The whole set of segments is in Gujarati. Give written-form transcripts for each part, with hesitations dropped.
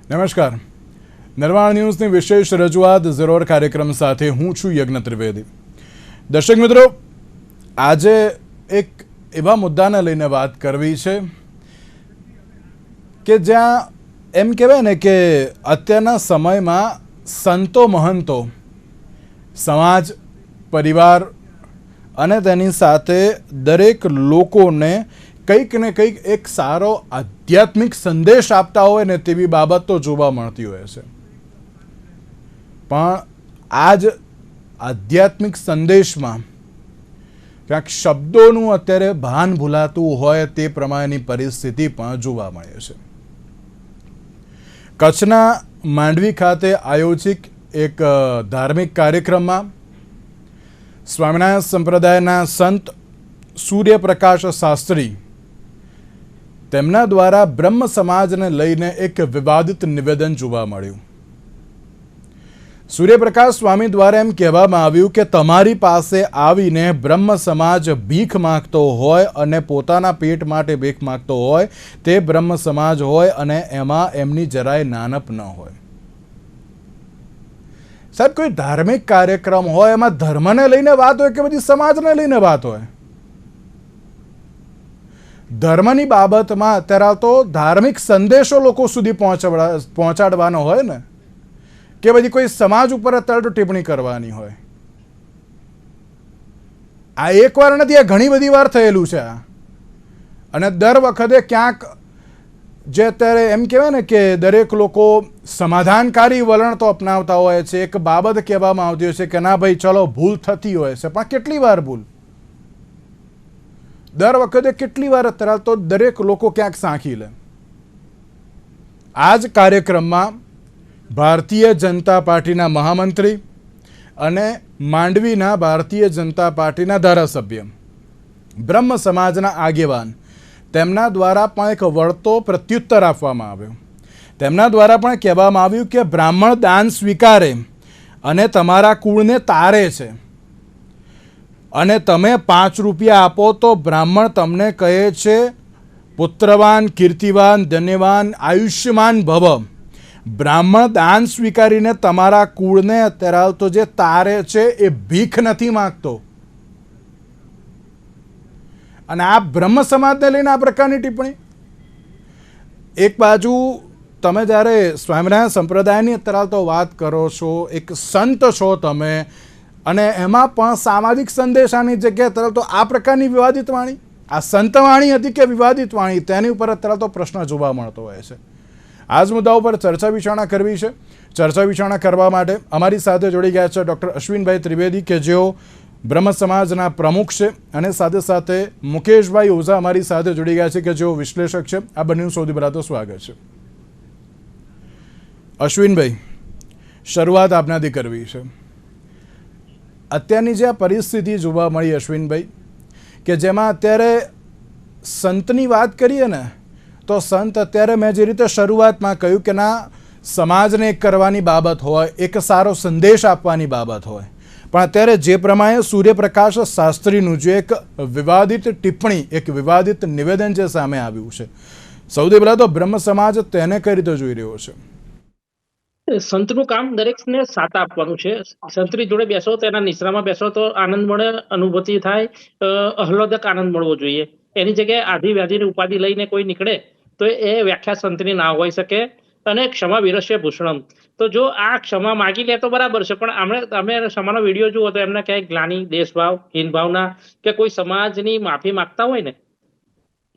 નમસ્કાર. નિર્માણ ન્યૂઝની વિશેષ રજૂઆત ઝીરોર કાર્યક્રમ સાથે હું છું યજ્ઞ ત્રિવેદી. દર્શક મિત્રો, આજે એક એવા મુદ્દાને લઈને વાત કરવી છે કે જ્યાં એમ કહેવાય ને કે અત્યારના સમયમાં સંતો મહંતો સમાજ, પરિવાર અને તેની સાથે દરેક લોકોને કંઈક ને કંઈક એક સારો આધ્યાત્મિક સંદેશ આપતા હોય ને તેવી બાબત તો જોવા મળતી હોય છે. પણ આ જ આધ્યાત્મિક સંદેશમાં ક્યાંક શબ્દોનું અત્યારે ભાન ભૂલાતું હોય તે પ્રમાણેની પરિસ્થિતિ પણ જોવા મળે છે. કચ્છના માંડવી ખાતે આયોજિત એક ધાર્મિક કાર્યક્રમમાં સ્વામિનારાયણ સંપ્રદાયના સંત સૂર્યપ્રકાશ શાસ્ત્રી તેમના દ્વારા બ્રહ્મ સમાજને લઈને એક વિવાદિત નિવેદન જોવા મળ્યું. સૂર્યપ્રકાશ સ્વામી દ્વારા એમ કહેવામાં આવ્યું કે તમારી પાસે આવીને બ્રહ્મ સમાજ ભીખ માંગતો હોય અને પોતાના પેટ માટે ભીખ માંગતો હોય તે બ્રહ્મ સમાજ હોય અને એમાં એમની જરાય નાનપ ન હોય. સાહેબ, કોઈ ધાર્મિક કાર્યક્રમ હોય એમાં ધર્મને લઈને વાત હોય કે બધી સમાજને લઈને વાત હોય? ધર્મની બાબતમાં અત્યારે તો ધાર્મિક સંદેશો લોકો સુધી પહોંચાડવાનો હોય ને, કે પછી કોઈ સમાજ ઉપર અત્યારે તો ટિપ્પણી કરવાની હોય. આ એક વાર નથી, આ ઘણી બધી વાર થયેલું છે. અને દર વખતે ક્યાંક જે અત્યારે એમ કહેવાય ને કે દરેક લોકો સમાધાનકારી વલણ તો અપનાવતા હોય છે. એક બાબત કહેવામાં આવતી હોય છે કે ના ભાઈ ચલો ભૂલ થતી હોય છે, પણ કેટલી વાર ભૂલ? દર વખતે કેટલી વાર અત્યારે તો દરેક લોકો ક્યાંક સાંખી લે. આ જ કાર્યક્રમમાં ભારતીય જનતા પાર્ટીના મહામંત્રી અને માંડવીના ભારતીય જનતા પાર્ટીના ધારાસભ્ય, બ્રહ્મ સમાજના આગેવાન, તેમના દ્વારા પણ એક વળતો પ્રત્યુત્તર આપવામાં આવ્યો. તેમના દ્વારા પણ કહેવામાં આવ્યું કે બ્રાહ્મણ દાન સ્વીકારે અને તમારા કુળને તારે છે, અને તમે 5 રૂપિયા આપો તો બ્રાહ્મણ તમને કહે છે પુત્રવાન, કીર્તિવાન, ધન્યવાન, આયુષ્યમાન ભવ. બ્રાહ્મણ દાન સ્વીકારીને તમારા કુળને અત્યારે તો જે તારે છે એ ભીખ નથી માંગતો. અને આ બ્રહ્મ સમાજને લઈને આ પ્રકારની ટિપ્પણી. એક બાજુ તમે જ્યારે સ્વામિનારાયણ સંપ્રદાયની અત્યારે તો વાત કરો છો, એક સંત છો તમે, અને એમાં પણ સામાજિક સંદેશાની જગ્યાએ અત્યારે તો આ પ્રકારની વિવાદિત વાણી, આ સંત વાણી હતી કે વિવાદિત વાણી, તેની ઉપર અત્યારે તો પ્રશ્ન જોવા મળતો હોય છે. આ જ મુદ્દા ઉપર ચર્ચા વિચારણા કરવી છે. ચર્ચા વિચારણા કરવા માટે અમારી સાથે જોડી ગયા છે ડૉક્ટર અશ્વિનભાઈ ત્રિવેદી, કે જેઓ બ્રહ્મ સમાજના પ્રમુખ છે, અને સાથે સાથે મુકેશભાઈ ઓઝા અમારી સાથે જોડી ગયા છે, કે જેઓ વિશ્લેષક છે. આ બંનેનું સૌથી પહેલાં તો સ્વાગત છે. અશ્વિનભાઈ, શરૂઆત આપનાથી કરવી છે. અત્યારની જે આ પરિસ્થિતિ જોવા મળી અશ્વિનભાઈ, કે જેમાં અત્યારે સંતની વાત કરીએ ને તો સંત અત્યારે મેં જે રીતે શરૂઆતમાં કહ્યું કે ના, સમાજને એક કરવાની બાબત હોય, એક સારો સંદેશ આપવાની બાબત હોય, પણ અત્યારે જે પ્રમાણે સૂર્યપ્રકાશ શાસ્ત્રીનું જે એક વિવાદિત ટિપ્પણી, એક વિવાદિત નિવેદન જે સામે આવ્યું છે, સૌથી પહેલાં તો બ્રહ્મ સમાજ તેને કઈ રીતે જોઈ રહ્યો છે? સંતનું કામ દરેકને સાથ આપવાનું છે. સંતની જોડે બેસો તો એના નિશ્રામાં બેસો તો આનંદ મળે, અનુભૂતિ થાય, આહ્લાદક આનંદ મળવો જોઈએ. એની જગ્યાએ આધિ વ્યાધિની ઉપાધિ લઈને કોઈ નીકળે તો એ વ્યાખ્યા સંતની ના હોઈ શકે. અને ક્ષમા વિરસ્ય ભૂષણમ, તો જો આ ક્ષમા માગી લે તો બરાબર છે, પણ તમે ક્ષમાનો વિડીયો જુઓ તો એમને ક્યાંય ગ્લાની, દેશભાવ, હીનભાવના કે કોઈ સમાજની માફી માંગતા હોય ને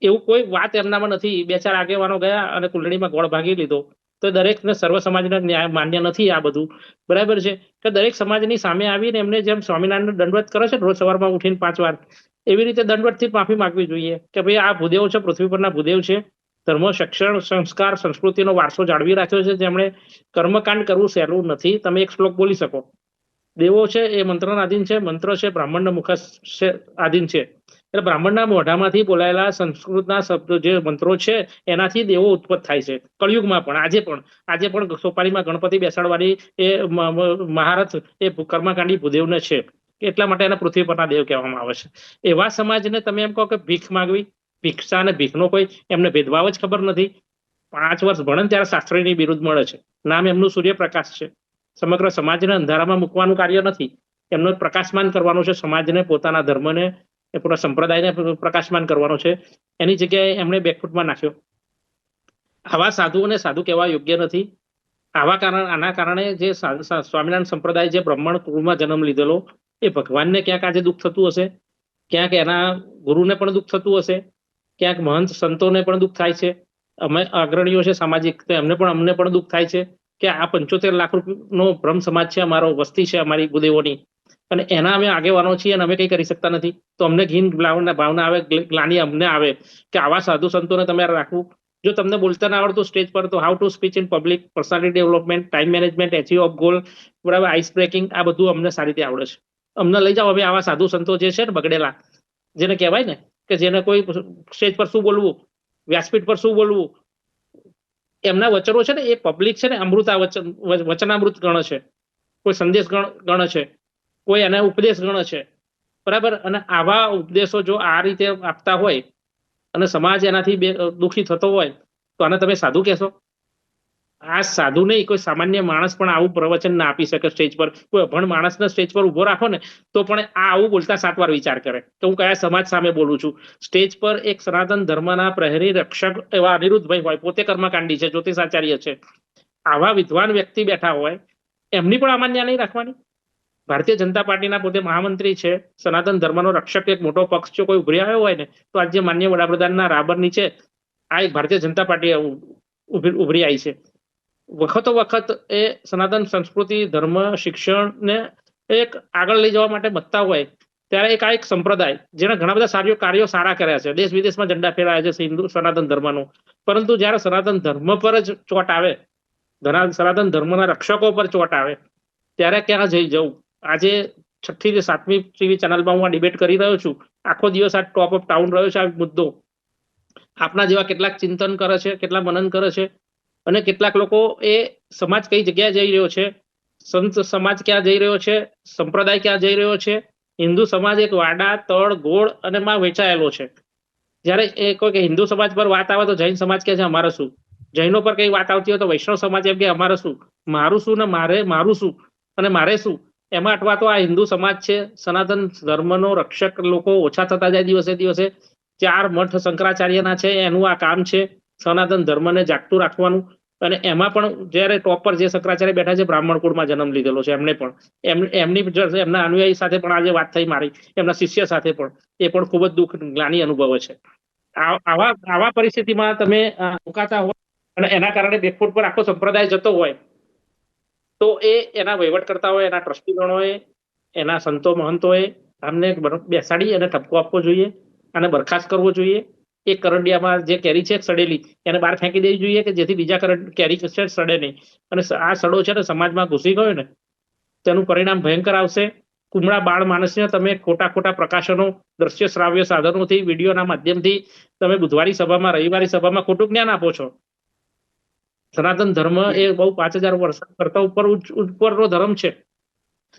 એવું કોઈ વાત એમનામાં નથી. 2-4 આગેવાનો ગયા અને કુંડળીમાં ગોળ ભાગી લીધો, તો દરેકને સર્વ સમાજને ન્યાય માન્ય નથી. આ બધું બરાબર છે કે દરેક સમાજની સામે આવીને એમને જેમ સ્વામિનારાયણ દંડવત કરે છે રોજ સવારમાં ઉઠીને 5 વાર, એવી રીતે દંડવતથી માફી માંગવી જોઈએ કે ભાઈ આ ભૂદેવ છે, પૃથ્વી પરના ભૂદેવ છે. ધર્મ, શિક્ષણ, સંસ્કાર, સંસ્કૃતિનો વારસો જાળવી રાખ્યો છે, જેમણે કર્મકાંડ કરવું સહેલું નથી. તમે એક શ્લોક બોલી શકો, દેવો છે એ મંત્રના આધીન છે, મંત્ર છે બ્રાહ્મણના મુખ આધીન છે. એટલે બ્રાહ્મણના મોઢામાંથી બોલાયેલા સંસ્કૃતના શબ્દો જે મંત્રો છે એનાથી દેવો ઉત્પન્ન થાય છે. કળિયુગમાં પણ આજે પણ સોપારીમાં ગણપતિ બેસાડવાની એ મહારથ એ કર્મકાંડી ભૂદેવને છે. એટલા માટે એને પૃથ્વી પરના દેવ કહેવામાં આવે છે. એવા સમાજને તમે એમ કહો કે ભીખ માંગવી, ભિક્ષા અને ભીખનો કોઈ એમને ભેદભાવ જ ખબર નથી. 5 વર્ષ ભણે ને ત્યારે શાસ્ત્રીની બિરુદ મળે છે. નામ એમનું સૂર્યપ્રકાશ છે. સમગ્ર સમાજને અંધારામાં મૂકવાનું કાર્ય નથી, એમનો પ્રકાશમાન કરવાનું છે, સમાજને, પોતાના ધર્મને, પૂરા સંપ્રદાયને પ્રકાશમાન કરવાનો છે. એની જગ્યાએ એમણે બેકફૂટમાં નાખ્યો. આવા સાધુઓને સાધુ કહેવા યોગ્ય નથી. આના કારણે જે સ્વામિનારાયણ સંપ્રદાય જે બ્રાહ્મણ કુળમાં જન્મ લીધેલો, એ ભગવાનને ક્યાંક આજે દુઃખ થતું હશે, ક્યાંક એના ગુરુને પણ દુઃખ થતું હશે, ક્યાંક મહંત સંતોને પણ દુઃખ થાય છે. અમે અગ્રણીઓ છે સામાજિક, તો અમને પણ દુઃખ થાય છે કે આ 75 લાખ રૂપિયાનો બ્રહ્મ સમાજ છે, અમારો વસ્તી છે અમારી ભૂદેવોની, અને એના અમે આગેવાનો છીએ અને અમે કંઈ કરી શકતા નથી. તો અમને ઘીન ભાવના આવે, ગ્લાનિ અમને આવે કે આવા સાધુ સંતોને તમે રાખવું. જો તમને બોલતા ના આવડતું સ્ટેજ પર, તો how to speech in public, personality development, time management, achieve of goal, બરાબર, આઈસ બ્રેકિંગ, આ બધું અમને સારી રીતે આવડે છે. અમને લઈ જાઓ. હવે આવા સાધુ સંતો જે છે ને બગડેલા, જેને કહેવાય ને કે જેને કોઈ સ્ટેજ પર શું બોલવું, વ્યાસપીઠ પર શું બોલવું, એમના વચનો છે ને એ પબ્લિક છે ને વચનામૃત ગણે છે, કોઈ સંદેશ ગણે છે, કોઈ એને ઉપદેશ ગણે છે, બરાબર. અને આવા ઉપદેશો જો આ રીતે આપતા હોય અને સમાજ એનાથી દુઃખી થતો હોય, તો આને તમે સાધુ કહેશો? આ સાધુ નહીં, કોઈ સામાન્ય માણસ પણ આવું પ્રવચન ના આપી શકે સ્ટેજ પર. કોઈ અભણ માણસને સ્ટેજ પર ઉભો રાખો ને તો પણ આ આવું બોલતા 7 વાર વિચાર કરે કે હું કયા સમાજ સામે બોલું છું. સ્ટેજ પર એક સનાતન ધર્મના પ્રહરી રક્ષક એવા અનિરુદ્ધભાઈ હોય, પોતે કર્મકાંડી છે, જ્યોતિષાચાર્ય છે, આવા વિદ્વાન વ્યક્તિ બેઠા હોય, એમની પણ અમાન્ય નહીં રાખવાની. ભારતીય જનતા પાર્ટીના પોતે મહામંત્રી છે, સનાતન ધર્મનો રક્ષક એક મોટો પક્ષ જો કોઈ ઉભરી આવ્યો હોય ને, તો આજે માન્ય વડાપ્રધાનના રાબર નીચે આ એક ભારતીય જનતા પાર્ટી ઉભરી આવી છે. વખતો વખત એ સનાતન સંસ્કૃતિ, ધર્મ, શિક્ષણને એક આગળ લઈ જવા માટે મથતા હોય, ત્યારે એક સંપ્રદાય જેને ઘણા બધા કાર્યો સારા કર્યા છે, દેશ વિદેશમાં ઝંડા ફેરાયા છે હિન્દુ સનાતન ધર્મનો, પરંતુ જ્યારે સનાતન ધર્મ પર જ ચોટ આવે, સનાતન ધર્મના રક્ષકો પર ચોટ આવે, ત્યારે ક્યાં જઈ જવું? આજે 6ઠ્ઠી થી 7મી ટીવી ચેનલમાં હું આ ડિબેટ કરી રહ્યો છું. આખો દિવસ આ ટોપ ઓફ ટાઉન રહ્યો છે આ મુદ્દો. આપના જેવા કેટલાક ચિંતન કરે છે, કેટલા મનન કરે છે, અને કેટલાક લોકો એ સમાજ કઈ જગ્યાએ જઈ રહ્યો છે, સંત સમાજ ક્યાં જઈ રહ્યો છે, સંપ્રદાય ક્યાં જઈ રહ્યો છે, હિન્દુ સમાજ એક વાડા, તળ, ગોળ અને માં વેચાયેલો છે. જ્યારે એ કોઈ કે હિન્દુ સમાજ પર વાત આવે તો જૈન સમાજ કહે છે અમારે શું, જૈનો પર કઈ વાત આવતી હોય તો વૈષ્ણવ સમાજ એમ કે અમારે શું, મારું શું ને મારું શું અને મારે શું. એમાં અટવા તો આ હિન્દુ સમાજ છે, સનાતન ધર્મનો રક્ષક લોકો ઓછા થતા જાય દિવસે દિવસે. 4 મઠ શંકરાચાર્યના છે, એનું આ કામ છે સનાતન ધર્મને જાગતું રાખવાનું. અને એમાં પણ જ્યારે ટોપ પર જે શંકરાચાર્ય બેઠા છે, બ્રાહ્મણ કુળમાં જન્મ લીધેલો છે, એમને પણ એમના અનુયાયી સાથે પણ આજે વાત થઈ મારી, એમના શિષ્ય સાથે પણ, એ પણ ખૂબ જ દુઃખ ગ્લાનિ અનુભવે છે. આવા પરિસ્થિતિમાં તમે મુકાતા હોય અને એના કારણે બેકફૂટ પર આખો સંપ્રદાય જતો હોય, તો એના વહીવટ કરતા હોય, એના ટ્રસ્ટીગણોએ, એના સંતો મહંતોએ આમને બેસાડી અને ઠપકો આપવો જોઈએ અને બરખાસ્ત કરવો જોઈએ. એક કરંડિયામાં જે કેરી છે સડેલી, એને બહાર ફેંકી દેવી જોઈએ કે જેથી બીજા કેરી છે સડે નહીં. અને આ સડો છે ને સમાજમાં ઘૂસી ગયો ને, તેનું પરિણામ ભયંકર આવશે. કુમળા બાળ માણસને તમે ખોટા પ્રકાશનો, દ્રશ્ય શ્રાવ્ય સાધનોથી, વિડીયોના માધ્યમથી તમે બુધવારી સભામાં, રવિવારી સભામાં ખોટું જ્ઞાન આપો છો. સનાતન ધર્મ એ બહુ 5000 વર્ષ કરતા ઉપરનો ધર્મ છે.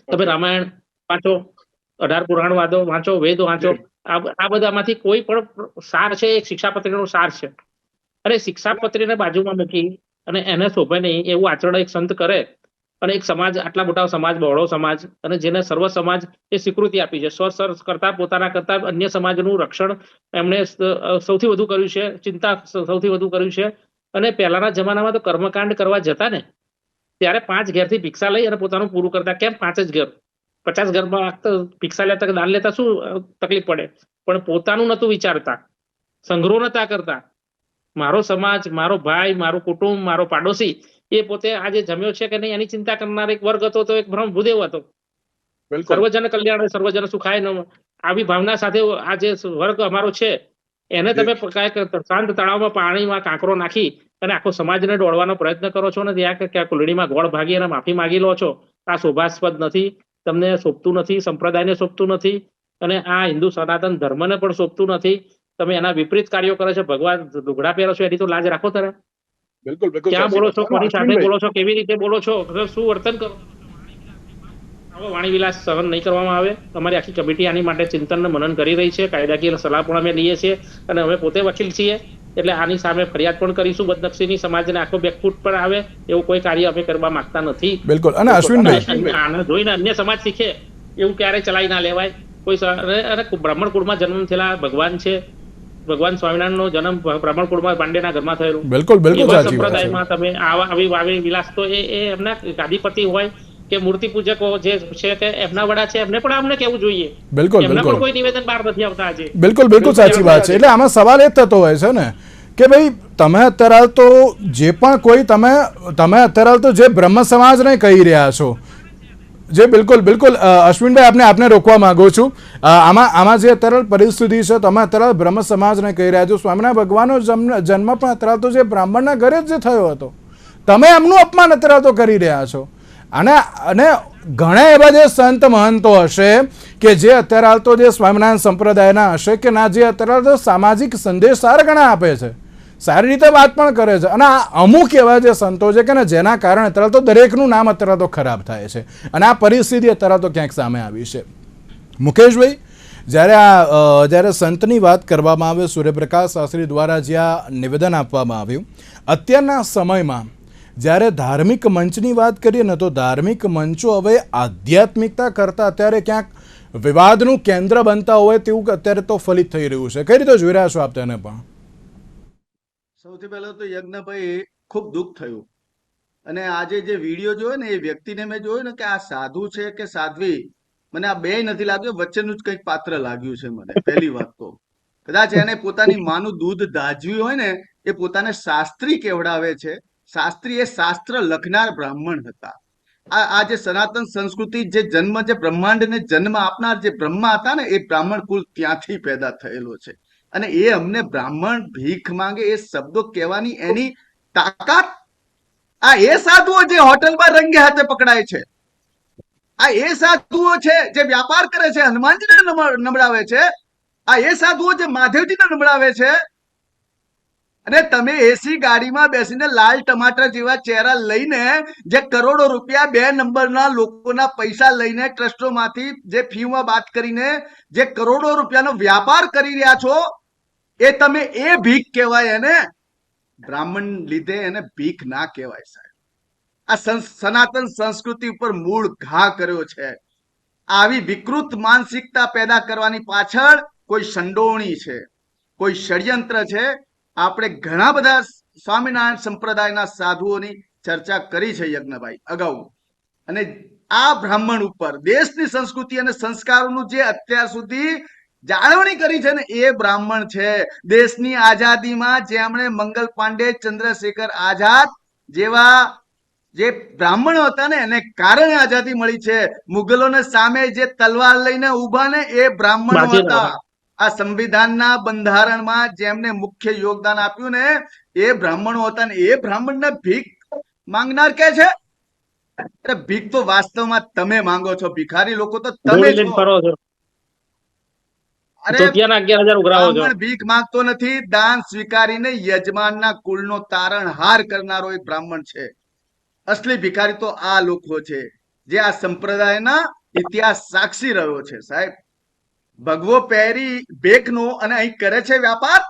તમે રામાયણ વાંચો, 18 પુરાણ વાંચો, વેદ વાંચો, આ બધામાંથી કોઈ પણ સાર છે એક શિક્ષાપત્રીનો સાર છે. અને શિક્ષાપત્રીને બાજુમાં મૂકી અને એને શોભે નહીં એવું આચરણ એક સંત કરે, અને એક સમાજ, આટલા મોટા સમાજ, બહોળો સમાજ, અને જેને સર્વ સમાજ એ સ્વીકૃતિ આપી છે, સ્વ કરતા, પોતાના કરતા અન્ય સમાજનું રક્ષણ એમણે સૌથી વધુ કર્યું છે, ચિંતા સૌથી વધુ કર્યું છે. અને પહેલાના જમાનામાં તો કર્મકાંડ કરવા જતા ને ત્યારે 5 ઘેરથી ભિક્ષા લઈ અને પોતાનું પૂરું કરતા. કેમ 5 જ ઘર? 50 ઘરમાં ભિક્ષા લેતા, દાન લેતા શું તકલીફ પડે? પણ પોતાનું નતું વિચારતા, સંગ્રહ નતા કરતા. મારો સમાજ, મારો ભાઈ, મારું કુટુંબ, મારો પાડોશી, એ પોતે આજે જમ્યો છે કે નહીં એની ચિંતા કરનાર એક વર્ગ હતો, તો એક બ્રહ્મ ભૂદેવ હતો. સર્વજન કલ્યાણ, સર્વજન સુખાય. આવી ભાવના સાથે આ જે વર્ગ અમારો છે, એને તમે શાંત તળાવમાં પાણીમાં કાંકરો નાખી અને આખો સમાજને દોડવાનો પ્રયત્ન કરો છો ને, ત્યાં કુલડીમાં ગોળ ભાગી અને માફી માંગી લો છો. આ શોભાસ્પદ નથી, તમને શોભતું નથી, સંપ્રદાયને શોભતું નથી, અને આ હિન્દુ સનાતન ધર્મને પણ શોભતું નથી. તમે એના વિપરીત કાર્યો કરો છો. ભગવાન લુગડા પહેરો છો, એની તો લાજ રાખો તારે. બિલકુલ ક્યાં બોલો છો, કોની સાથે બોલો છો, કેવી રીતે બોલો છો, શું વર્તન કરો? આવો વાણીવિલાસ સહન નહીં કરવામાં આવે. અમારી આખી કમિટી આની માટે ચિંતન મનન કરી રહી છે. કાયદાકીય સલાહ પણ અમે લઈએ છીએ અને અમે પોતે વકીલ છીએ. એટલે આની સામે ફરિયાદ પણ કરીશું બદનક્ષીની. સમાજને આખો બેકફૂટ પર આવે એવું કોઈ કાર્ય અમે કરવા માંગતા નથી. બિલકુલ. અને અશ્વિનભાઈ, આને જોઈને અન્ય સમાજ શીખે એવું ક્યારેય ચલાવી ના લેવાય. કોઈ અરે બ્રાહ્મણ કુળમાં જન્મ થયેલા ભગવાન છે. ભગવાન સ્વામિનારાયણનો જન્મ બ્રાહ્મણ કુળમાં પાંડેના ઘરમાં થયેલો. બિલકુલ બિલકુલ એવા સાચી વાત છે. સંપ્રદાયમાં તમે આવી વિલાસ તો એ એમના ગાદીપતિ હોય કે મૂર્તિ પૂજકો જે છે કે એમના વડા છે એમને પણ આમને કેવું જોઈએ. બિલકુલ એમના બિલકુલ પણ કોઈ નિવેદન બહાર નથી આવતા આજે. બિલકુલ બિલકુલ સાચી વાત છે. એટલે આમાં સવાલ એ જ થતો હોય છે ને કે ભાઈ તમે અત્યારે તો જે પણ કોઈ તમે અત્યારે તો જે બ્રહ્મ સમાજને કહી રહ્યા છો, જે બિલકુલ બિલકુલ અશ્વિનભાઈ આપને રોકવા માંગુ છું. આમાં જે અત્યારે પરિસ્થિતિ છે, તમે અત્યારે બ્રહ્મ સમાજને કહી રહ્યા છો. સ્વામિનારાયણ ભગવાનનો જન્મ પણ અત્યારે તો જે બ્રાહ્મણના ઘરે જ થયો હતો, તમે એમનું અપમાન અત્યારે તો કરી રહ્યા છો. અને ઘણા એવા જે સંત મહંતો હશે કે જે અત્યારે હાલ તો જે સ્વામિનારાયણ સંપ્રદાયના હશે કે ના, જે અત્યારે તો સામાજિક સંદેશ સારા ઘણા આપે છે, સારી રીતે વાત પણ કરે છે. અને આ અમુક એવા જે સંતો છે કે ને જેના કારણે અત્યારે તો દરેકનું નામ અત્યારે તો ખરાબ થાય છે. અને આ પરિસ્થિતિ અત્યારે તો ક્યાંક સામે આવી છે. મુકેશભાઈ, જ્યારે સંતની વાત કરવામાં આવે, સૂર્યપ્રકાશ શાસ્ત્રી દ્વારા જ્યાં નિવેદન આપવામાં આવ્યું, અત્યારના સમયમાં જ્યારે ધાર્મિક મંચની વાત કરીએ ને, તો ધાર્મિક મંચો હવે આધ્યાત્મિકતા કરતાં અત્યારે ક્યાંક વિવાદનું કેન્દ્ર બનતા હોય તેવું અત્યારે તો ફલિત થઈ રહ્યું છે. કઈ રીતે જોઈ રહ્યા છો આપ તેને? પણ સૌથી પહેલા તો યજ્ઞભાઈ ખૂબ દુઃખ થયું. અને આજે જે વિડીયો જોયો ને, એ વ્યક્તિને મેં જોયું ને કે આ સાધુ છે કે સાધ્વી, મને આ બે નથી લાગ્યું, વચ્ચેનું જ કંઈક પાત્ર લાગ્યું છે મને. પહેલી વાત તો કદાચ એને પોતાની માનું દૂધ દાજવ્યું હોય ને, એ પોતાને શાસ્ત્રી કેવડાવે છે. શાસ્ત્રી એ શાસ્ત્ર લખનાર બ્રાહ્મણ હતા. આ જે સનાતન સંસ્કૃતિ, જે જન્મ, જે બ્રહ્માંડને જન્મ આપનાર જે બ્રહ્મા હતા ને, એ બ્રાહ્મણ કુલ ત્યાંથી પેદા થયેલો છે. અને એ અમને બ્રાહ્મણ ભીખ માંગે એ શબ્દો કહેવાની એની તાકાત, આ એ સાધુઓ જે હોટલમાં રંગે હાથે પકડાય છે, આ એ સાધુઓ છે જે વ્યાપાર કરે છે, હનુમાનજીને નબળાવે છે, આ એ સાધુઓ જે મહાદેવજીને નબળાવે છે. અને તમે એસી ગાડીમાં બેસીને લાલ ટમાટર જેવા ચહેરા લઈને જે કરોડો રૂપિયા 2 નંબરના લોકોના પૈસા લઈને ટ્રસ્ટોમાંથી જે ફીમાં બાદ કરીને જે કરોડો રૂપિયાનો વ્યાપાર કરી રહ્યા છો, એ તમે એ ભીખ કહેવાય? એને બ્રાહ્મણ લીધે એને ભીખ ના કહેવાય સાહેબ. આ સનાતન સંસ્કૃતિ ઉપર મૂળ ઘા કર્યો છે. આવી વિકૃત માનસિકતા પેદા કરવાની પાછળ કોઈ સંડોવણી છે, કોઈ ષડયંત્ર છે. આપણે ઘણા બધા સ્વામિનારાયણ સંપ્રદાયના સાધુઓની ચર્ચા કરી છે યજ્ઞભાઈ અગાઉ. અને આ બ્રાહ્મણ ઉપર દેશની સંસ્કૃતિ અને સંસ્કારોનું જે અત્યાર સુધી જાળવણી કરી છે ને, એ બ્રાહ્મણ છે. દેશની આઝાદીમાં જેમણે મંગલ પાંડે, ચંદ્રશેખર આઝાદ જેવા જે બ્રાહ્મણો હતા ને, એને કારણે આઝાદી મળી છે. મુગલોને સામે જે તલવાર લઈને ઉભા ને, એ બ્રાહ્મણો હતા. આ સંવિધાનના બંધારણમાં જેમને મુખ્ય યોગદાન આપ્યું ને, એ બ્રાહ્મણો હતા. ને એ બ્રાહ્મણને ભીખ માંગનાર કે છે? અરે ભીખ તો વાસ્તવમાં તમે માંગો છો. ભિખારી લોકો તો તમે છો. અરે બ્રાહ્મણ ભીખ માંગતો નથી, દાન સ્વીકારીને યજમાનના કુળનો તારણહાર કરનારો એક બ્રાહ્મણ છે. અસલી ભિખારી તો આ લોકો છે, જે આ સંપ્રદાયના ઇતિહાસ સાક્ષી રહ્યો છે સાહેબ. ભગવો પહેરી ભેખનો અને અહીં કરે છે વ્યાપાર.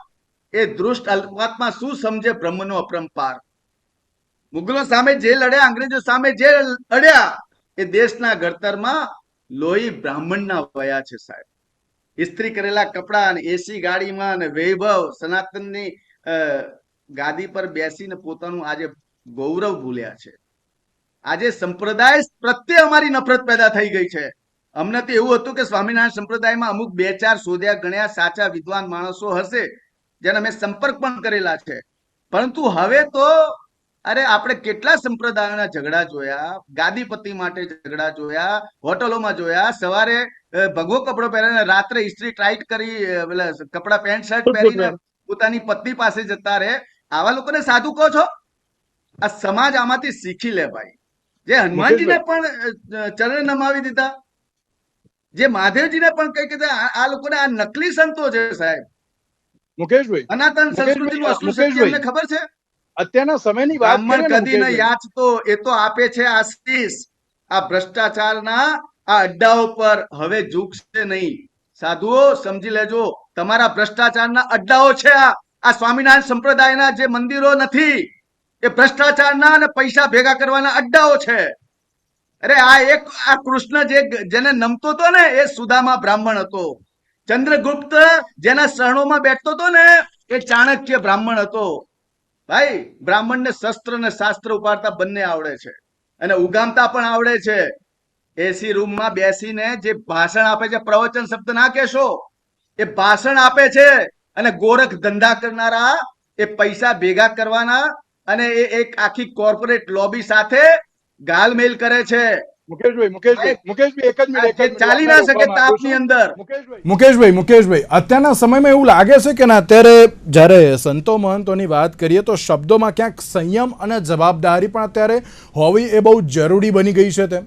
એ દૃષ્ટ અલ્પાત્મા શું સમજે બ્રહ્મનો અપરંપાર. મુગલો સામે જે લડ્યા, અંગ્રેજો સામે જે લડ્યા, એ દેશના ઘડતરમાં લોહી બ્રાહ્મણના વયા છે સાહેબ. ઇસ્ત્રી કરેલા કપડા અને એસી ગાડીમાં અને વૈભવ, સનાતનની ગાદી પર બેસીને પોતાનું આજે ગૌરવ ભૂલ્યા છે. આજે સંપ્રદાય પ્રત્યે અમારી નફરત પેદા થઈ ગઈ છે. અમને તો એવું હતું કે સ્વામિનારાયણ સંપ્રદાયમાં અમુક 2-4 શોધ્યા ગણ્યા સાચા વિદ્વાન માણસો હશે, જેને અમે સંપર્ક પણ કરેલા છે. પરંતુ હવે તો અરે આપણે કેટલા સંપ્રદાયોના ઝઘડા જોયા, ગાદીપતિ માટે ઝઘડા જોયા, હોટલોમાં જોયા. સવારે ભગવો કપડો પહેરીને રાત્રે ઇસ્ત્રી ટાઈટ કરી કપડા પેન્ટ શર્ટ પહેરીને પોતાની પત્ની પાસે જતા રહે. આવા લોકોને સાધુ કહો છો? આ સમાજ આમાંથી શીખી લે ભાઈ. જે હનુમાનજીને પણ ચરણ નમાવી દીધા, જે મહાદેવજીને પણ કઈ કીધા, આ લોકોને આ નકલી સંતો છે સાહેબ. મુકેશભાઈ, સનાતન સંસ્કૃતિનું અસલું સત્ય અમને ખબર છે. અત્યારના સમયની વાત બ્રાહ્મણ કદી ન યાચતો, એ તો આપે છે આશીષ. આ ભ્રષ્ટાચારના આ અડ્ડાઓ પર હવે ઝૂકશે નહીં. સાધુઓ સમજી લેજો, તમારા ભ્રષ્ટાચારના અડ્ડાઓ છે આ. આ સ્વામિનારાયણ સંપ્રદાયના જે મંદિરો નથી, એ ભ્રષ્ટાચારના અને પૈસા ભેગા કરવાના અડ્ડાઓ છે. અરે આ કૃષ્ણ જેને નમતો હતો ને, એ સુદામા બ્રાહ્મણ હતો. ચંદ્રગુપ્ત જેના શરણોમાં બેઠતો હતો ને, એ ચાણક્ય બ્રાહ્મણ હતો. ભાઈ, બ્રાહ્મણને શસ્ત્ર ને શાસ્ત્ર ઉપાડતા બંને આવડે છે અને ઉગામતા પણ આવડે છે. એસી રૂમમાં બેસીને જે ભાષણ આપે છે, પ્રવચન શબ્દ ના કહેશો, એ ભાષણ આપે છે. અને ગોરખ ધંધા કરનારા એ પૈસા ભેગા કરવાના અને એ એક આખી કોર્પોરેટ લોબી સાથે ગાલમેલ કરે છે. ચાલી ના શકે તાપની અંદર. મુકેશભાઈ, અત્યારના સમયમાં એવું લાગે છે કે ના, અત્યારે જ્યારે સંતો મહંતોની વાત કરીએ તો શબ્દોમાં ક્યાંક સંયમ અને જવાબદારી પણ અત્યારે હોવી એ બહુ જરૂરી બની ગઈ છે. તેમ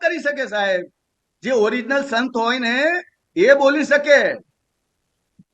કરી શકે સાહેબ, જે ઓરિજિનલ સંત હોય ને એ બોલી શકે.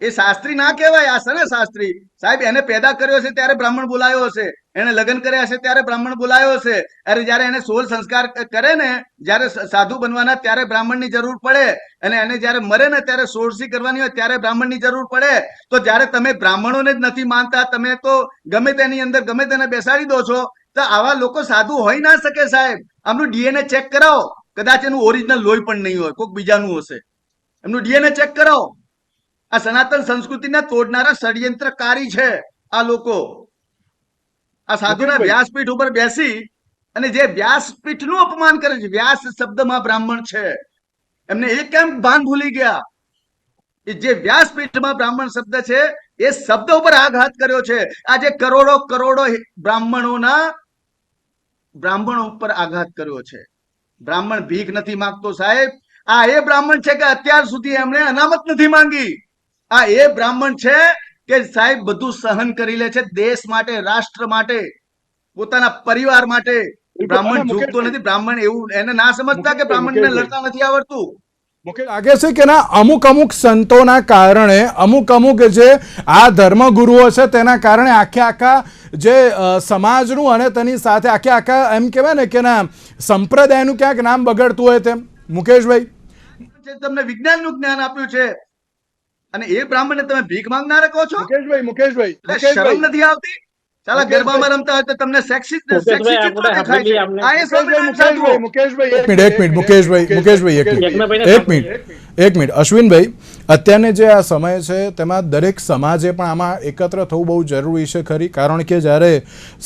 એ શાસ્ત્રી ના કહેવાય. આ છે ને શાસ્ત્રી સાહેબ, એને પેદા કર્યો છે ત્યારે બ્રાહ્મણ બોલાયો હશે, એને લગ્ન કર્યા હશે ત્યારે બ્રાહ્મણ બોલાયો હશે. અરે જયારે એને 16 સંસ્કાર કરે ને, જયારે સાધુ બનવાના ત્યારે બ્રાહ્મણની જરૂર પડે, અને એને જયારે મરે ને ત્યારે સોળસી કરવાની હોય ત્યારે બ્રાહ્મણની જરૂર પડે. તો જયારે તમે બ્રાહ્મણોને જ નથી માનતા, તમે તો ગમે તેની અંદર ગમે તેને બેસાડી દો છો, તો આવા લોકો સાધુ હોઈ ના શકે સાહેબ. આમનું ડીએનએ ચેક કરાવો, કદાચ એનું ઓરિજિનલ લોહી પણ નહીં હોય, કોઈક બીજાનું હશે. એમનું ડીએનએ ચેક કરાવો. આ સનાતન સંસ્કૃતિને તોડનારા ષડયંત્રકારી છે આ લોકો. આ સાધુના વ્યાસપીઠ ઉપર બેસી અને જે વ્યાસપીઠનું અપમાન કરે છે, વ્યાસ શબ્દમાં બ્રાહ્મણ છે, એમને એ કેમ ભાન ભૂલી ગયા? એ જે વ્યાસપીઠમાં બ્રાહ્મણ શબ્દ છે, એ શબ્દ ઉપર આઘાત કર્યો છે. આજે કરોડો બ્રાહ્મણો ઉપર આઘાત કર્યો છે. બ્રાહ્મણ ભીખ નથી માંગતો સાહેબ. આ એ બ્રાહ્મણ છે કે અત્યાર સુધી એમણે અનામત નથી માંગી. આ એ બ્રાહ્મણ છે કે સાહેબ બધું સહન કરી લે છે, દેશ માટે, રાષ્ટ્ર માટે, પોતાના પરિવાર માટે. બ્રાહ્મણ ઝૂકતો નથી. બ્રાહ્મણ એવું એને ના સમજતા કે બ્રાહ્મણને લડતા નથી આવડતું. લાગે છે કે ના, અમુક સંતોના કારણે, અમુક જે આ ધર્મગુરુઓ છે તેના કારણે આખા જે સમાજનું અને તેની સાથે આખા એમ કહેવાય ને કે ના, સંપ્રદાયનું ક્યાંક નામ બગડતું હોય તેમ. મુકેશભાઈ, તમને વિજ્ઞાનનું જ્ઞાન આપ્યું છે અને એ બ્રાહ્મણને તમે ભીખ માંગનારા કહો છો? મુકેશભાઈ, શરમ નથી આવતી? ચાલા ગરબામાં રમતા હોય તો તમને સેક્સી ચિત્રો દેખાય છે. આ એ સ્વામિનારાયણ સાધુઓ. એક મિનિટ અશ્વિનભાઈ, અત્યારની જે આ સમય છે તેમાં દરેક સમાજે પણ આમાં એકત્ર થવું બહુ જરૂરી છે ખરી. કારણ કે જ્યારે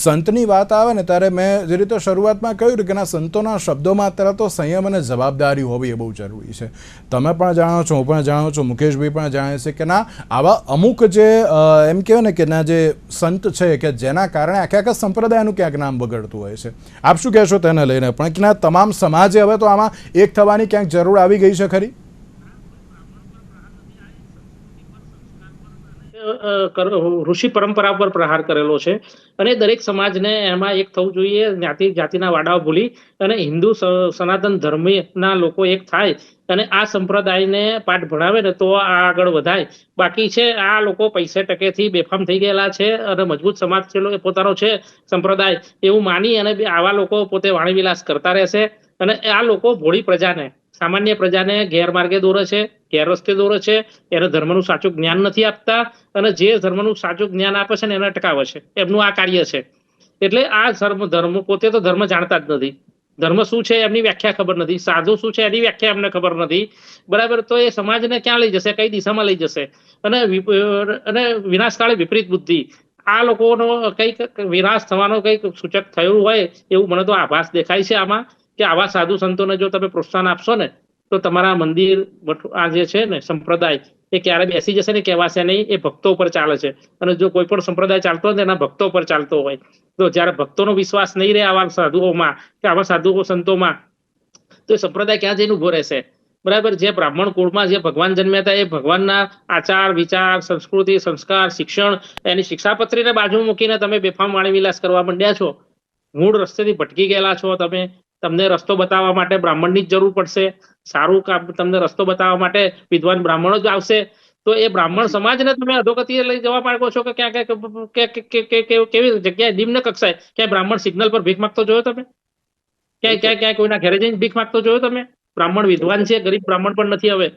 સંતની વાત આવે ને ત્યારે મેં જે રીતે શરૂઆતમાં કહ્યું કે ના, સંતોના શબ્દોમાં અત્યારે તો સંયમ અને જવાબદારી હોવી એ બહુ જરૂરી છે. તમે પણ જાણો છો, હું પણ જાણું છું, મુકેશભાઈ પણ જાણે છે કે ના, આવા અમુક જે એમ કહેવાય ને કે ના, જે સંત છે કે જેના કારણે આખા સંપ્રદાયનું ક્યાંક નામ બગડતું હોય છે. આપ શું કહેશો તેને લઈને? પણ કે ના, તમામ સમાજે હવે તો આમાં એક થવાની ક્યાંક જરૂર આવી ગઈ છે ખરી? ઋષિ પરંપરા પર પ્રહાર કરેલો છે અને દરેક સમાજને એમાં એક થવું જોઈએ. જાતિના વાડાઓ ભૂલી અને હિન્દુ સનાતન ધર્મના લોકો એક થાય અને આ સંપ્રદાયને પાઠ ભણાવે ને તો આ આગળ વધાય. બાકી છે આ લોકો પૈસે ટકેથી બેફામ થઈ ગયેલા છે અને મજબૂત સમાજ છે પોતાનો છે સંપ્રદાય એવું માની અને આવા લોકો પોતે વાણીવિલાસ કરતા રહેશે. અને આ લોકો ભોળી પ્રજાને, સામાન્ય પ્રજાને ગેરમાર્ગે દોરે છે, ગેર રસ્તે દોરે છે, એને ધર્મનું સાચું જ્ઞાન નથી આપતા અને જે ધર્મનું સાચું જ્ઞાન આપે છે ને એને અટકાવે છે. એમનું આ કાર્ય છે. એટલે આ ધર્મ પોતે તો ધર્મ જાણતા જ નથી. ધર્મ શું છે એમની વ્યાખ્યા ખબર નથી, સાધુ શું છે એની વ્યાખ્યા એમને ખબર નથી. બરાબર? તો એ સમાજને ક્યાં લઈ જશે, કઈ દિશામાં લઈ જશે? અને વિનાશકાળે વિપરીત બુદ્ધિ, આ લોકોનો કઈક વિનાશ થવાનો કઈક સૂચક થયું હોય એવું મને તો આભાસ દેખાય છે આમાં. કે આવા સાધુ સંતોને જો તમે પ્રોત્સાહન આપશો ને તો તમારા મંદિર આ જે છે ને સંપ્રદાય એ ક્યારે બેસી જશે ને કહેવાશે નહીં. એ ભક્તો ઉપર ચાલે છે અને જો કોઈ પણ સંપ્રદાય ચાલતો હોય એના ભક્તો ઉપર ચાલતો હોય. તો જયારે ભક્તોનો વિશ્વાસ નહીં રહે આવા સાધુઓમાં કે આવા સાધુઓ સંતોમાં, તો એ સંપ્રદાય ક્યાં જઈને ઉભો રહેશે? બરાબર? જે બ્રાહ્મણ કુળમાં જે ભગવાન જન્મ્યા હતા એ ભગવાનના આચાર વિચાર, સંસ્કૃતિ, સંસ્કાર, શિક્ષણ, એની શિક્ષાપત્રીને બાજુ મૂકીને તમે બેફામ વાણીવિલાસ કરવા માંડ્યા છો. મૂળ રસ્તેથી ભટકી ગયેલા છો તમે. તમને રસ્તો બતાવવા માટે બ્રાહ્મણની જ જરૂર પડશે. સારું કામ તમને રસ્તો બતાવવા માટે વિદ્વાન બ્રાહ્મણો જ આવશે. તો એ બ્રાહ્મણ સમાજને તમે અધોગતિએ લઈ જવા માંગો છો કે ક્યાં કેવી જગ્યાએ નિમ્ન કક્ષાએ ક્યાંય બ્રાહ્મણ સિગ્નલ પર ભીખ માંગતો જોયો તમે? ક્યાંય કોઈના ઘરે જઈને ભીખ માંગતો જોયો તમે? બ્રાહ્મણ વિદ્વાન છે, ગરીબ બ્રાહ્મણ પણ નથી હવે.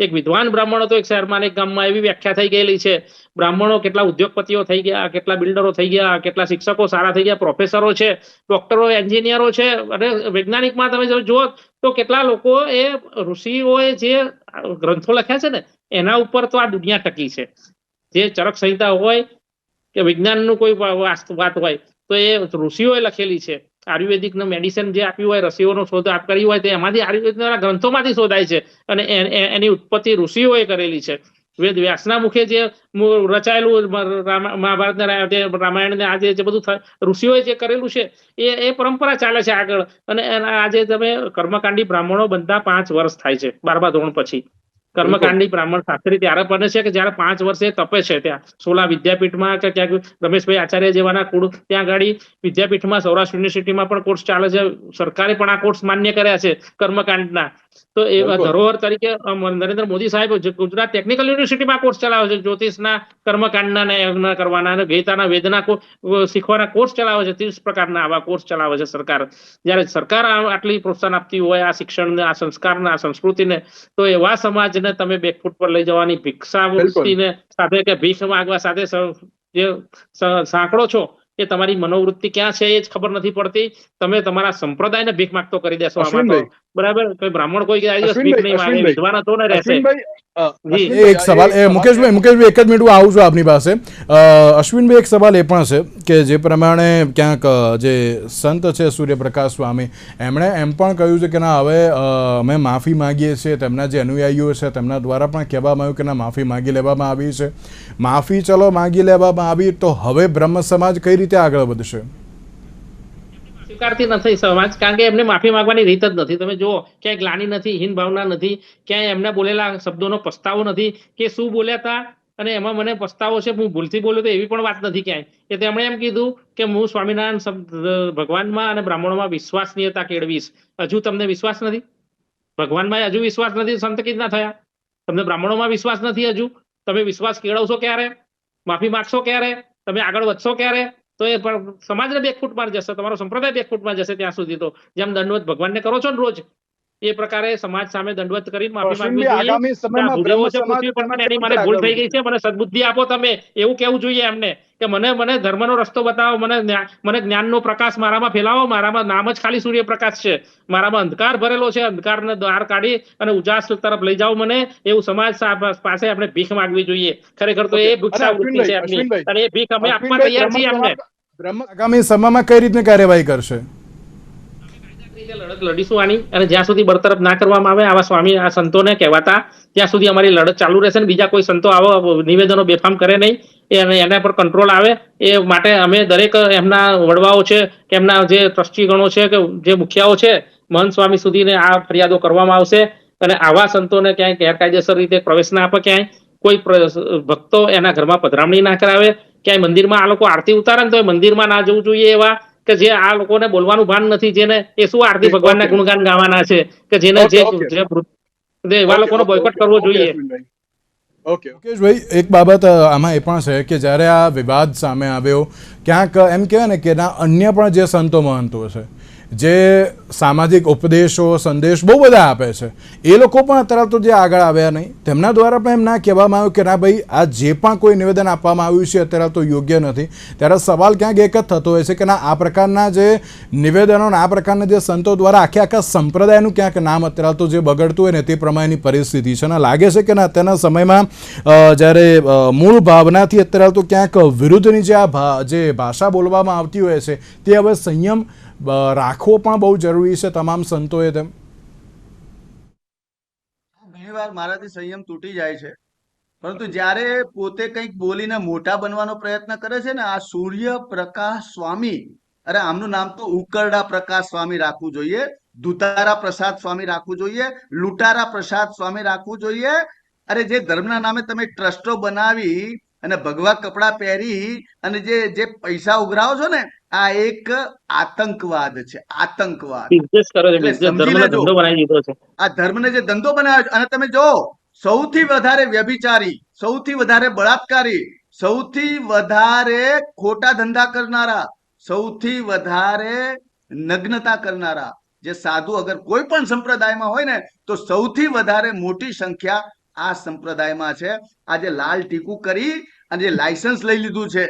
એક વિદ્વાન બ્રાહ્મણ હતો એક શહેરમાં એક ગામમાં, એવી વ્યાખ્યા થઈ ગયેલી છે. બ્રાહ્મણો કેટલા ઉદ્યોગપતિઓ થઈ ગયા, કેટલા બિલ્ડરો થઈ ગયા, કેટલા શિક્ષકો સારા થઈ ગયા, પ્રોફેસરો છે, ડોક્ટરો, એન્જિનિયરો છે, અને વૈજ્ઞાનિકમાં તમે જો જુઓ તો કેટલા લોકો એ ઋષિઓએ જે ગ્રંથો લખ્યા છે ને એના ઉપર તો આ દુનિયા ટકી છે. જે ચરક સંહિતા હોય કે વિજ્ઞાનનું કોઈ વાત હોય તો એ ઋષિઓએ લખેલી છે. આયુર્વેદિક મેડિસિન જે આપ્યું હોય, રસીઓનો શોધ કરી હોય તો એમાંથી આયુર્વેદના ગ્રંથોમાંથી શોધાય છે, અને એની ઉત્પત્તિ ઋષિઓએ કરેલી છે. વેદ વ્યાસના મુખે જે રચાયેલું મહાભારત રામાયણ ને આજે જે બધું ઋષિઓએ જે કરેલું છે એ પરંપરા ચાલે છે આગળ. અને આજે તમે કર્મકાંડી બ્રાહ્મણો બધા 5 વર્ષ થાય છે 12મા ધોરણ પછી. કર્મકાંડી બ્રાહ્મણ શાસ્ત્રી ત્યારે બને છે કે જયારે 5 વર્ષે તપે છે. ત્યાં સોલા વિદ્યાપીઠમાં કે ક્યાંક રમેશભાઈ આચાર્ય જેવાના કુળ ત્યાં ગાડી વિદ્યાપીઠમાં, સૌરાષ્ટ્ર યુનિવર્સિટીમાં પણ કોર્સ ચાલે છે. સરકારે પણ આ કોર્સ માન્ય કર્યા છે કર્મકાંડના. તો એ ધરોહર તરીકે નરેન્દ્ર મોદી સાહેબ ગુજરાત ટેકનિકલ યુનિવર્સિટીમાં કોર્સ ચલાવે છે. જ્યોતિષના, કર્મકાંડના ને યજ્ઞ કરવાના અને ગીતાના, વેદના શીખવાના કોર્સ ચલાવે છે. 30 પ્રકારના આવા કોર્સ ચલાવે છે સરકાર. જયારે સરકાર આટલી પ્રોત્સાહન આપતી હોય આ શિક્ષણને, આ સંસ્કારને, આ સંસ્કૃતિને, તો એવા સમાજને તમે બેકફૂટ પર લઈ જવાની ભિક્ષાવૃત્તિને સાથે કે ભીખ માંગવા સાથે જે સાંકળો છો એ તમારી મનોવૃત્તિ ક્યાં છે એ જ ખબર નથી પડતી. તમે તમારા સંપ્રદાયને ભીખ માંગતો કરી દેશો આમાં તો. બરાબર, કોઈ બ્રાહ્મણ કોઈ ભીખ નહીં માંગે, વિદ્વાન હતો ને રહેશે. એક સવાલ મુકેશભાઈ એક જ મિનિટ હું આવું છું આપની પાસે. અશ્વિનભાઈ, એક સવાલ એ પણ છે કે જે પ્રમાણે ક્યાંક જે સંત છે સૂર્યપ્રકાશ સ્વામી, એમણે એમ પણ કહ્યું છે કે ના હવે અમે માફી માંગીએ છીએ. તેમના જે અનુયાયીઓ છે તેમના દ્વારા પણ કહેવામાં આવ્યું કે ના માફી માંગી લેવામાં આવી છે. માફી ચલો માંગી લેવામાં આવી, તો હવે બ્રહ્મ સમાજ કઈ રીતે આગળ વધશે? સ્વીકારતી નથી સમાજ, કારણ કે એમને માફી માંગવાની રીત જ નથી. તમે જુઓ, ક્યાંય ગ્લાની નથી, હીન ભાવના નથી, ક્યાંય એમને બોલેલા શબ્દોનો પસ્તાવો નથી કે શું બોલ્યા હતા અને એમાં મને પસ્તાવો છે, હું ભૂલથી બોલ્યો તો એવી પણ વાત નથી ક્યાંય. કે તેમણે એમ કીધું કે હું સ્વામિનારાયણ ભગવાનમાં અને બ્રાહ્મણોમાં વિશ્વાસનીયતા કેળવીશ. હજુ તમને વિશ્વાસ નથી ભગવાનમાં, હજુ વિશ્વાસ નથી, સંત કીધના થયા? તમને બ્રાહ્મણોમાં વિશ્વાસ નથી હજુ? તમે વિશ્વાસ કેળવશો ક્યારે? માફી માંગશો ક્યારે? તમે આગળ વધશો ક્યારે? તો એ સમાજને બેકફૂટમાં જશે, તમારો સંપ્રદાય બેકફૂટમાં જશે. ત્યાં સુધી તો જેમ દંડવત ભગવાનને કરો છો ને રોજ, એ પ્રકારે સમાજ સામે દંડવત કરીને માફી માંગવી જોઈએ. ભૂદેવો છે પૃથ્વી પર, એની મને ભૂલ થઈ ગઈ છે, મને સદબુદ્ધિ આપો તમે, એવું કેવું જોઈએ એમને કે મને ધર્મનો રસ્તો બતાવો, મને જ્ઞાનનો પ્રકાશ મારામાં ફેલાવો. મારામાં નામ જ ખાલી સૂર્યપ્રકાશ છે, મારામાં અંધકાર ભરેલો છે, અંધકારને દ્વાર કાઢી અને ઉજાસ તરફ લઈ જાઓ મને, એવું સમાજ પાસે આપણે ભીખ માંગવી જોઈએ. ખરેખર તો એ ભિક્ષાવૃત્તિ છે એમની, અને એ ભીખ અમે આપવા તૈયાર છીએ એમને. આગામી સમયમાં કઈ રીતની કાર્યવાહી કરશે? લડત લડીશું આની, અને જ્યાં સુધી બરતરફ ના કરવામાં આવે આવા સ્વામી આ સંતોને કહેવાતા, ત્યાં સુધી અમારી લડત ચાલુ રહેશે. ને બીજા કોઈ સંતો આવો નિવેદનો બેફામ કરે નહીં, એના પર કંટ્રોલ આવે એ માટે અમે દરેક એમના વડવાઓ છે કે એમના જે ટ્રસ્ટીગણો છે કે જે મુખિયાઓ છે, મહંત સ્વામી સુધીને આ ફરિયાદો કરવામાં આવશે. અને આવા સંતોને ક્યાંય ગેરકાયદેસર રીતે પ્રવેશ ના આપે, ક્યાંય કોઈ ભક્તો એના ઘરમાં પધરામણી ના કરાવે, ક્યાંય મંદિરમાં આ લોકો આરતી ઉતારે ને તો એ મંદિરમાં ના જવું જોઈએ. એવા કે જે આ લોકોને બોલવાનું ભાન નથી, જેને એ શું આરતી ભગવાનના ગુણગાન ગાવાના છે, કે જેને એવા લોકોનો બોયકોટ કરવો જોઈએ. મુકેશભાઈ, એક બાબત આમાં એ પણ છે કે જ્યારે આ વિવાદ સામે આવ્યો, ક્યાંક એમ કહેવાય ને કે અન્ય પણ જે સંતો મહંતો છે જે સામાજિક ઉપદેશો, સંદેશ બહુ બધા આપે છે, એ લોકો પણ અત્યારે તો જે આગળ આવ્યા નહીં, તેમના દ્વારા પણ એમ ના કહેવામાં આવ્યું કે ના ભાઈ આ જે પણ કોઈ નિવેદન આપવામાં આવ્યું છે અત્યારે તો યોગ્ય નથી. ત્યારે સવાલ ક્યાંક એક જ થતો હોય છે કે ના આ પ્રકારના જે નિવેદનો, આ પ્રકારના જે સંતો દ્વારા આખા સંપ્રદાયનું ક્યાંક નામ અત્યારે તો જે બગડતું હોય ને તે પ્રમાણેની પરિસ્થિતિ છે. અને લાગે છે કે ના અત્યારના સમયમાં જ્યારે મૂળ ભાવનાથી અત્યારે તો ક્યાંક વિરુદ્ધની જે ભાષા બોલવામાં આવતી હોય છે તે હવે સંયમ રાખવો પણ બહુ જરૂરી છે તમામ સંતોએ. તેમ ઘણીવાર મારાથી સંયમ તૂટી જાય છે, પરંતુ જ્યારે પોતે કંઈક બોલીને મોટા બનવાનો પ્રયત્ન કરે છે ને, આ સૂર્યપ્રકાશ સ્વામી, અરે આમનું નામ તો ઉકરડા પ્રકાશ સ્વામી રાખવું જોઈએ, દુતારા પ્રસાદ સ્વામી રાખવું જોઈએ, લૂંટારા પ્રસાદ સ્વામી રાખવું જોઈએ. અરે જે ધર્મના નામે તમે ટ્રસ્ટો બનાવી અને ભગવા કપડા પહેરી અને જે પૈસા ઉઘરાવો છો ને, આ એક આતંકવાદ છે. આતંકવાદ સમજી લેજો. આ ધર્મને જે ધંધો બનાવ્યો છે, અને તમે જો સૌથી વધારે વ્યભિચારી, સૌથી વધારે બળાત્કારી, સૌથી વધારે ખોટા ધંધા કરનારા, સૌથી વધારે નગ્નતા કરનારા જે સાધુ અગર કોઈ પણ સંપ્રદાયમાં હોય ને તો સૌથી વધારે મોટી સંખ્યા આ સંપ્રદાયમાં છે. આજે લાલ ટીકું કરી અને જે લાયસન્સ લઈ લીધું છે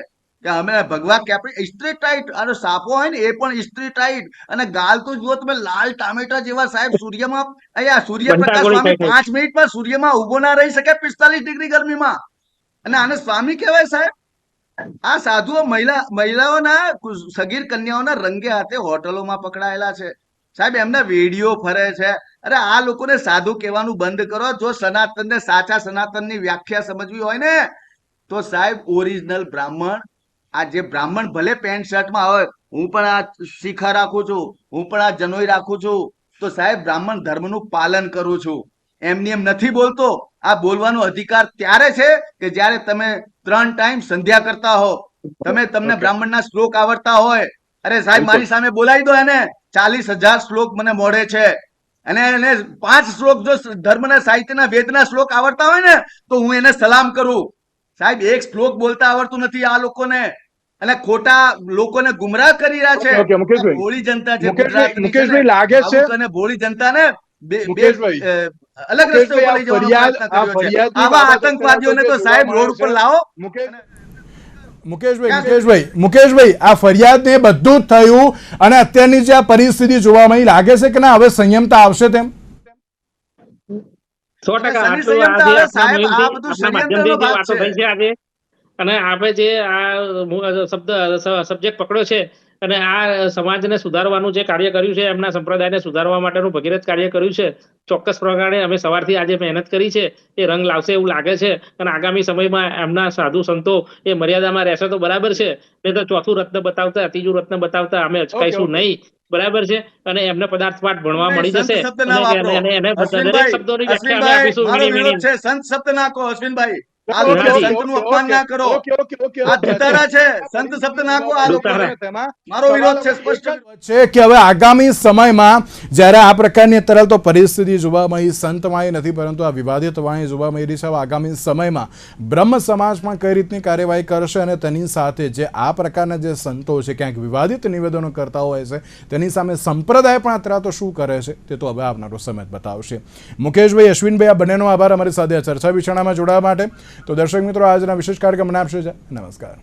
કે અમે ભગવા કેપરી ઇસ્ત્રી ટાઈટ અને સાપો હોય ને એ પણ ઇસ્ત્રી ટાઈટ અને ગાલ તો જુઓ તમે લાલ ટામેટા જેવા સાહેબ સૂર્યમાં અહીંયા સૂર્યપ્રકાશ ઘંટાગોળી સ્વામી થાય 5 મિનિટમાં સૂર્યમાં ઉભો ના રહી શકે 45 ડિગ્રી ગરમીમાં અને આને સ્વામી કહેવાય સાહેબ. આ સાધુઓ મહિલાઓના સગીર કન્યાઓના રંગે હાથે હોટલોમાં પકડાયેલા છે સાહેબ. એમના વિડીયો ફરે છે. અરે આ લોકોને સાધુ કહેવાનું બંધ કરો. જો સનાતનને સાચા સનાતનની વ્યાખ્યા સમજવી હોય ને તો સાહેબ ઓરિજિનલ બ્રાહ્મણ, આ જે બ્રાહ્મણ ભલે પેન્ટ શર્ટમાં હોય, હું પણ આ શિખા રાખું છું, હું પણ આ જનોઈ રાખું છું, તો સાહેબ બ્રાહ્મણ ધર્મનું પાલન કરું છું. એમની એમ નથી બોલતો. આ બોલવાનો અધિકાર ત્યારે છે કે જ્યારે તમે 3 ટાઈમ સંધ્યા કરતા હો, તમને બ્રાહ્મણના શ્લોક આવડતા હોય. અરે સાહેબ મારી સામે બોલાવી દો એને. 40,000 શ્લોક મને મોઢે છે અને એને 5 શ્લોક જો ધર્મના સાહિત્યના વેદના શ્લોક આવડતા હોય ને તો હું એને સલામ કરું. સાહેબ એક શ્લોક બોલતા આવડતું નથી આ લોકોને અને ખોટા લોકોને ગુમરાહ કરી રહ્યા છે. ભોળી જનતા છે ગુજરાતની, મુકેશભાઈ લાગે છે અને ભોળી જનતાને મુકેશભાઈ, અલગ રસ્તે ઉપર લઈ જવાનો પ્રયત્ન કર્યો છે. આવા આતંકવાદીઓને તો સાહેબ રોડ ઉપર લાવો. મુકેશભાઈ, આ ફરિયાદ ને બધું જ થયું અને અત્યારની જે આ પરિસ્થિતિ જોવા મળી, લાગે છે કે ના હવે સંયમતા આવશે તેમ? 100% આજે અને આપણે જે આ સબ્જેક્ટ પકડ્યો છે અને આ સમાજને સુધારવાનું જે કાર્ય કર્યું છે, એમના સંપ્રદાયને સુધારવા માટેનું ભગીરથ કાર્ય કર્યું છે, ચોક્કસ પ્રમાણે અમે સવારથી આજે મહેનત કરી છે એ રંગ લાવશે એવું લાગે છે. અને આગામી સમયમાં એમના સાધુ સંતો એ મર્યાદામાં રહેશે તો બરાબર છે, નહીં તો ચોથું રત્ન બતાવતા, ત્રીજું રત્ન બતાવતા અમે અચકાઈશું નહીં. બરાબર છે. અને એમને પદાર્થ પાઠ ભણવા મળી જશે અને એને દરેક શબ્દોની વ્યાખ્યા અમે આપીશું. સંત શબ્દ ના કહો અશ્વિનભાઈ. આ લોકો સંતનું અપમાન ના કરો. આ ધુતારા છે. સંત શબ્દ ના કહો. આ લોકો મારો વિરોધ છે સ્પષ્ટ છે કે હવે આગામી સમયમાં જ્યારે આ પ્રકારની અત્યારે તો પરિસ્થિતિ જોવા મળી, સંત વાણી નથી પરંતુ આ વિવાદિત વાણી જોવા મળી રહી છે, આગામી સમયમાં બ્રહ્મ સમાજમાં કઈ રીતની કાર્યવાહી કરશે અને તેની સાથે જે આ પ્રકારના જે સંતો છે ક્યાંક વિવાદિત નિવેદનો કરતા હોય છે તેની સામે સંપ્રદાય પણ અત્યારે તો શું કરે છે તે તો હવે આવનારો સમય બતાવશે. મુકેશભાઈ, અશ્વિનભાઈ, આ બંનેનો આભાર અમારી સાથે ચર્ચા વિચારણામાં જોડાવા માટે. તો દર્શક મિત્રો, આજના વિશેષ કાર્યક્રમ આપશે. નમસ્કાર.